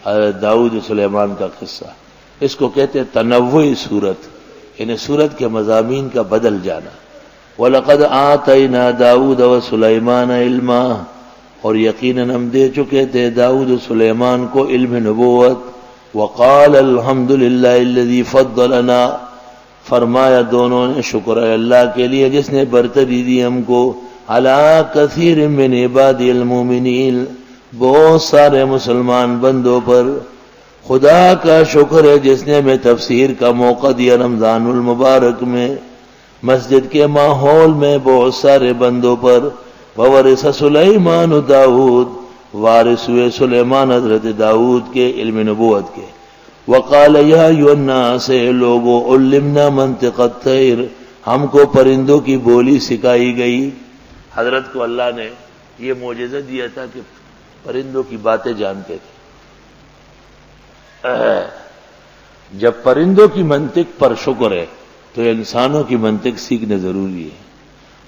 حضرت داؤد سلیمان کا قصہ. اس کو کہتے ہیں تنوع صورت، یعنی صورت کے مضامین کا بدل جانا. وَلَقَدْ آتَيْنَا دَاؤُدَ وَسُلَيْمَانَ عِلْمًا، اور یقیناً ہم دے چکے تھے داؤد و سلیمان کو علم نبوت. وقال الحمد للہ الذی فضلنا، فرمایا دونوں نے شکر ہے اللہ کے لیے جس نے برتری دی ہم کو، علی کثیر من عباد المؤمنین، بہت سارے مسلمان بندوں پر. خدا کا شکر ہے جس نے ہمیں تفسیر کا موقع دیا رمضان المبارک میں، مسجد کے ماحول میں بہت سارے بندوں پر. وورث سلیمان داؤد، وارث ہوئے سلیمان حضرت داؤد کے علم نبوت کے. وقال یا ایھا الناس، لوگوں، علمنا منطق الطیر، ہم کو پرندوں کی بولی سکھائی گئی. حضرت کو اللہ نے یہ معجزہ دیا تھا کہ پرندوں کی باتیں جانتے تھے. جب پرندوں کی منطق پر شکر ہے تو انسانوں کی منطق سیکھنا ضروری ہے.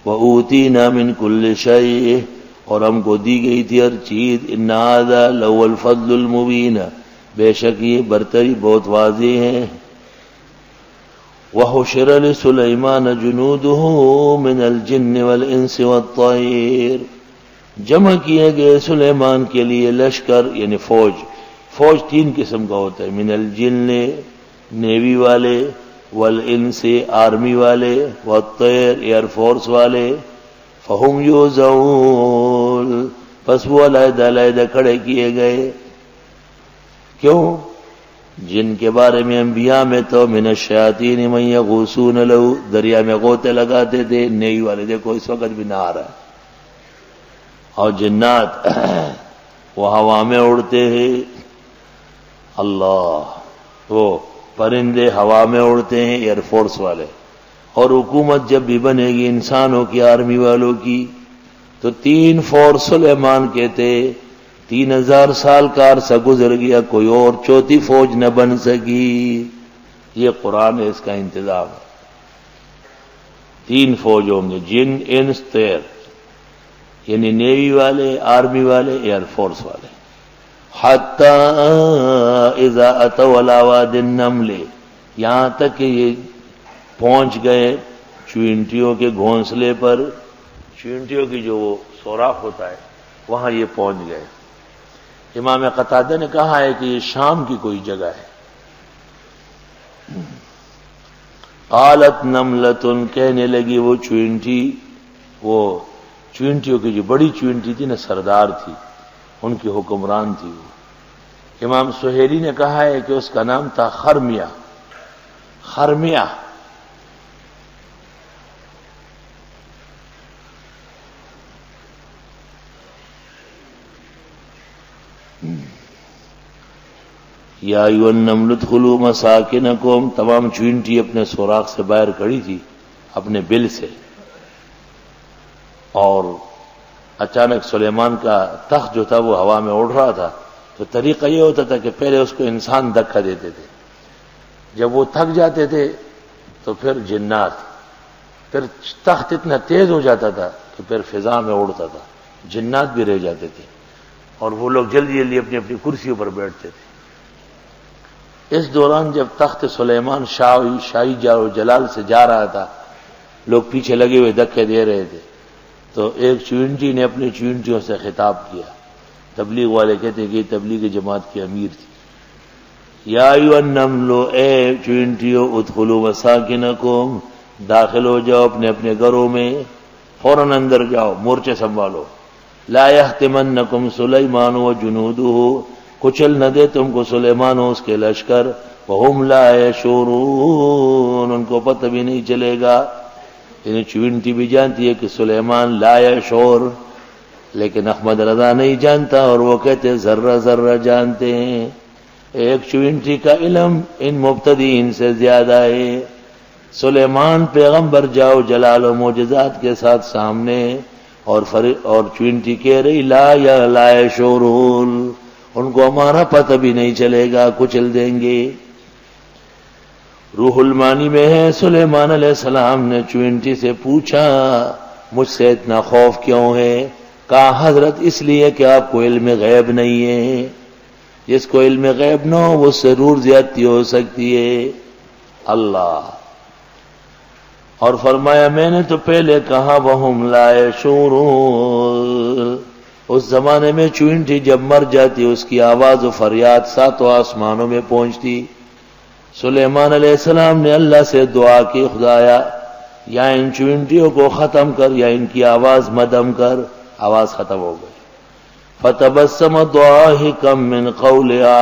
وَأُوتِينَا مِن كُلِّ شَيْءٍ، اور ہم کو دی گئی تھی ہر چیز. إِنَّ هَذَا لَهُوَ الْفَضْلُ الْمُبِينُ، بے شک یہ برتری بہت واضح ہے. وَحُشِرَ لِسُلَيْمَانَ جُنُودُهُ مِنَ الْجِنِّ وَالْإِنسِ وَالطَّيْرِ، جمع کیے گئے سلیمان کے لیے لشکر یعنی فوج. فوج تین قسم کا ہوتا ہے، من الجن نیوی والے، والانس آرمی والے، والطیر ایئر فورس والے. فہم یوزعون، پس وہ علیحدہ علیحدہ کھڑے کیے گئے. کیوں؟ جن کے بارے میں انبیاء میں تو من الشیاطین من یغوصون لہ، دریا میں غوطے لگاتے تھے نیوی والے، دیکھو اس وقت بھی نہ آ رہا ہے. اور جنات وہ ہوا میں اڑتے ہیں. اللہ، وہ پرندے ہوا میں اڑتے ہیں ایئر فورس والے. اور حکومت جب بھی بنے گی انسانوں کی، آرمی والوں کی، تو 3 فورس سلیمان کہتے 3000 سال کا عرصہ گزر گیا، کوئی اور 4تھی فوج نہ بن سکی. یہ قرآن ہے، اس کا انتظام ہے. 3 فوج ہوں گے، جن انس طیر، یعنی نیوی والے، آرمی والے، ایئر فورس والے. حتی اذا اتوا علی واد النمل، یہاں تک کہ یہ پہنچ گئے چینٹیوں کے گھونسلے پر. چینٹیوں کی جو وہ سوراخ ہوتا ہے وہاں یہ پہنچ گئے. امام قتادہ نے کہا ہے کہ یہ شام کی کوئی جگہ ہے. قالت نملۃ، کہنے لگی وہ چینٹی، وہ چینٹیوں کی جو بڑی چینٹی تھی نا، سردار تھی، ان کی حکمران تھی وہ. امام سہیلی نے کہا ہے کہ اس کا نام تھا خرمیہ. خرمیہ یا ایھا النمل ادخلوا مساکنکم، تمام چینٹی اپنے سوراخ سے باہر کھڑی تھی اپنے بل سے. اور اچانک سلیمان کا تخت جو تھا وہ ہوا میں اڑ رہا تھا. تو طریقہ یہ ہوتا تھا کہ پہلے اس کو انسان دھکا دیتے تھے، جب وہ تھک جاتے تھے تو پھر جنات، پھر تخت اتنا تیز ہو جاتا تھا کہ پھر فضا میں اڑتا تھا، جنات بھی رہ جاتے تھے، اور وہ لوگ جلدی جلدی اپنی اپنی کرسیوں پر بیٹھتے تھے. اس دوران جب تخت سلیمان شاہی جلال سے جا رہا تھا، لوگ پیچھے لگے ہوئے دھکے دے رہے تھے. تو ایک چینٹی نے اپنی چینٹیوں سے خطاب کیا. تبلیغ والے کہتے ہیں کہ یہ تبلیغ جماعت کے امیر تھی. یا ایھا النمل، اے چینٹیوں، ادخلوا مساکنکم، داخل ہو جاؤ اپنے اپنے گھروں میں، فوراً اندر جاؤ، مورچے سنبھالو. لا یحطمنکم سلیمان وجنودہ، کچل نہ دے تم کو سلیمان و اس کے لشکر. وہم لا یشعرون، ان کو پتہ بھی نہیں چلے گا. یعنی چینٹی بھی جانتی ہے کہ سلیمان لا یشعر، لیکن احمد رضا نہیں جانتا، اور وہ کہتے ذرہ ذرہ جانتے ہیں. ایک چینٹی کا علم ان مبتدئین سے زیادہ ہے. سلیمان پیغمبر جاؤ جلال و معجزات کے ساتھ سامنے، اور چینٹی کہہ رہی لا یشعرون، ان کو ہمارا پتہ بھی نہیں چلے گا، کچل دیں گے. روح المانی میں ہے سلیمان علیہ السلام نے چینٹی سے پوچھا مجھ سے اتنا خوف کیوں ہے؟ کہا حضرت اس لیے کہ آپ کو علم غیب نہیں ہے. جس کو علم غیب نہ ہو وہ ضرور زیادتی ہو سکتی ہے اللہ. اور فرمایا میں نے تو پہلے کہا وہم لا یشعرون، اس زمانے میں چونٹی جب مر جاتی اس کی آواز و فریاد ساتوں آسمانوں میں پہنچتی. سلیمان علیہ السلام نے اللہ سے دعا کی خدایا یا ان چونٹیوں کو ختم کر یا ان کی آواز مدم کر. آواز ختم ہو گئی. فتبسم ضاحکا من قولها،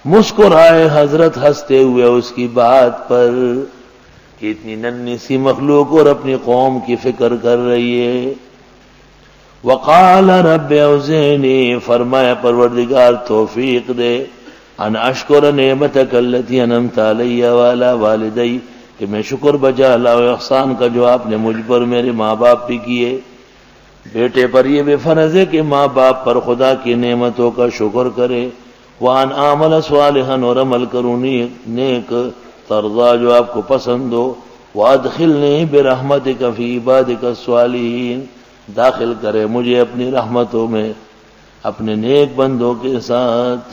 مسکرائے حضرت ہنستے ہوئے اس کی بات پر کہ اتنی ننھی سی مخلوق اور اپنی قوم کی فکر کر رہی ہے. وقال رب اوزعنی، فرمایا پروردگار توفیق دے ان اشکر نعمتک التی انعمت علی وعلی والدی، کہ میں شکر بجا لاؤ احسان کا جو آپ نے مجھ پر میرے ماں باپ بھی کیے. بیٹے پر یہ بے فرض ہے کہ ماں باپ پر خدا کی نعمتوں کا شکر کرے. وان اعمل صالحا، اور عمل کروں نیک ترضا جو آپ کو پسند ہو. وادخلنی برحمتک فی عبادک الصالحین، داخل کرے مجھے اپنی رحمتوں میں اپنے نیک بندوں کے ساتھ.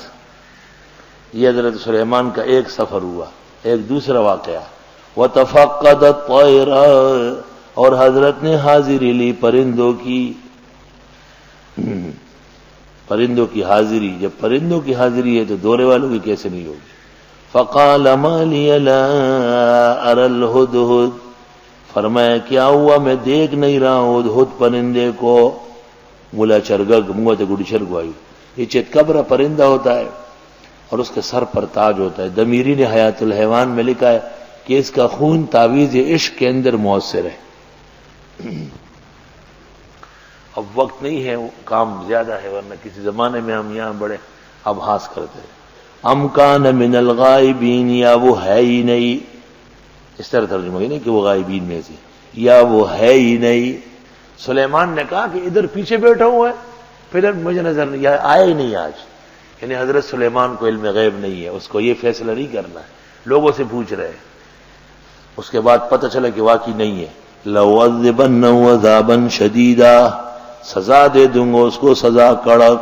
یہ حضرت سلیمان کا ایک سفر ہوا. ایک دوسرا واقعہ وتفقد الطیر، اور حضرت نے حاضری لی پرندوں کی. پرندوں کی حاضری، جب پرندوں کی حاضری ہے تو دورے والوں کی کیسے نہیں ہوگی. فقال ما لی لا اری الہدہد، فرمایا کیا ہوا میں دیکھ نہیں رہا ہوں ہدہد پرندے کو. مولا چرگگ منگوتے گڑی چرگوائی، یہ چتکبرا پرندہ ہوتا ہے اور اس کے سر پر تاج ہوتا ہے. دمیری نے حیات الحیوان میں لکھا ہے کہ اس کا خون تعویذ عشق کے اندر مؤثر ہے. اب وقت نہیں ہے، کام زیادہ ہے، ورنہ کسی زمانے میں ہم یہاں بڑے ابحاث کرتے ہیں. ام کان من الغائبین، یا وہ ہے ہی نہیں. اس طرح ترجمہ ہی نہیں کہ وہ غائبین میں سے، یا وہ ہے ہی نہیں. سلیمان نے کہا کہ ادھر پیچھے بیٹھا ہوا ہے، پھر مجھے نظر نہیں آیا ہی نہیں آج. یعنی حضرت سلیمان کو علم غیب نہیں ہے، اس کو یہ فیصلہ نہیں کرنا ہے، لوگوں سے پوچھ رہے ہیں. اس کے بعد پتہ چلا کہ واقعی نہیں ہے. لَأُعَذِّبَنَّهُ عَذَابًا شَدِيدًا، سزا دے دوں گا اس کو سزا کڑک.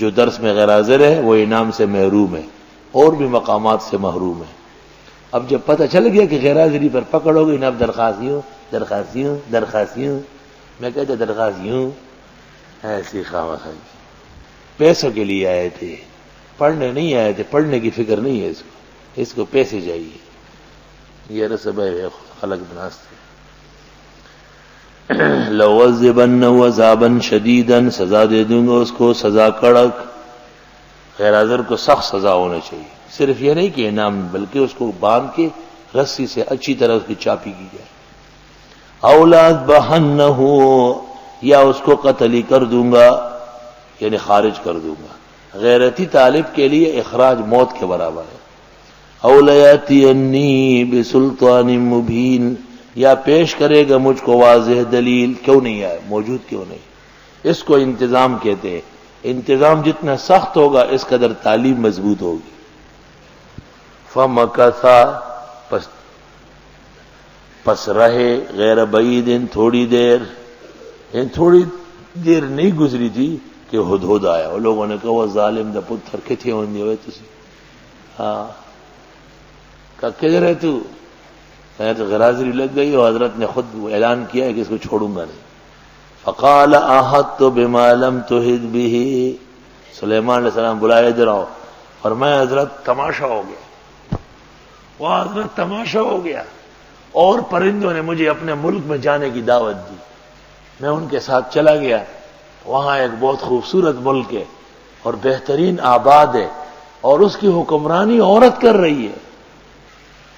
جو درس میں غیر حاضر ہے وہ انعام سے محروم ہے اور بھی مقامات سے محروم ہے. اب جب پتہ چل گیا کہ غیر حاضری پر پکڑو گے، اب درخواستیوں میں کہتے درخواستیوں ایسی خواہاں پیسوں کے لیے آئے تھے، پڑھنے نہیں آئے تھے. پڑھنے کی فکر نہیں ہے اس کو پیسے چاہیے. یہ رسب ہے خلق بناستے. لَأُعَذِّبَنَّهُ عَذَابًا شَدِيدًا، سزا دے دوں گا اس کو سزا کڑک. غیر حاضر کو سخت سزا ہونا چاہیے. صرف یہ نہیں کہ انعام، بلکہ اس کو باندھ کے رسی سے اچھی طرح اس کی چاپی کی جائے. اَوْ لَأَذْبَحَنَّهُ، یا اس کو قتل ہی کر دوں گا، یعنی خارج کر دوں گا. غیرتی طالب کے لیے اخراج موت کے برابر ہے. اَوْ لَيَأْتِيَنِّي بِسُلْطَانٍ مُبِينٍ، یا پیش کرے گا مجھ کو واضح دلیل. کیوں نہیں آئے، موجود کیوں نہیں؟ اس کو انتظام کہتے ہیں. انتظام جتنا سخت ہوگا اس قدر تعلیم مضبوط ہوگی. فَمَكَثَ، پس رہے غیر بعید تھوڑی دیر. تھوڑی دیر نہیں گزری تھی کہ ہدہد آیا. اور لوگوں نے کہا وہ ظالم دا پتھر کتھے ہوندے ہوئے تسی. ہاں کہا کدھر ہے تو؟ تو غرازری لگ گئی اور حضرت نے خود اعلان کیا ہے کہ اس کو چھوڑوں گا نہیں. فقال احطت بما لم تحط به، سلیمان علیہ السلام بلائے ادھر آؤ. فرمایا حضرت تماشا ہو گیا. وہ حضرت تماشا ہو گیا. اور پرندوں نے مجھے اپنے ملک میں جانے کی دعوت دی. میں ان کے ساتھ چلا گیا. وہاں ایک بہت خوبصورت ملک ہے اور بہترین آباد ہے اور اس کی حکمرانی عورت کر رہی ہے.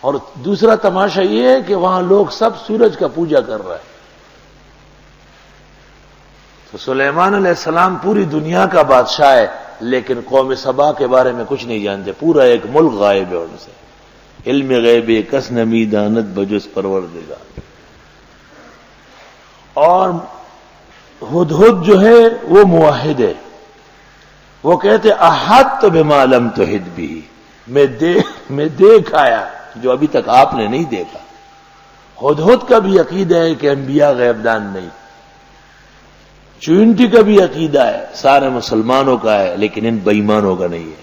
اور دوسرا تماشا یہ ہے کہ وہاں لوگ سب سورج کا پوجا کر رہے ہیں. تو سلیمان علیہ السلام پوری دنیا کا بادشاہ ہے لیکن قوم سبا کے بارے میں کچھ نہیں جانتے. پورا ایک ملک غائب ہے ان سے. علم غیب کس نمی دانت بجس پروردگار. اور ہدہد جو ہے وہ موحد ہے. وہ کہتے احط بما لم تحط به، میں دیکھ آیا جو ابھی تک آپ نے نہیں دیکھا. ہدہد کا بھی عقیدہ ہے کہ انبیاء غیب دان نہیں. چونٹی کا بھی عقیدہ ہے، سارے مسلمانوں کا ہے لیکن ان بے ایمانوں کا نہیں ہے.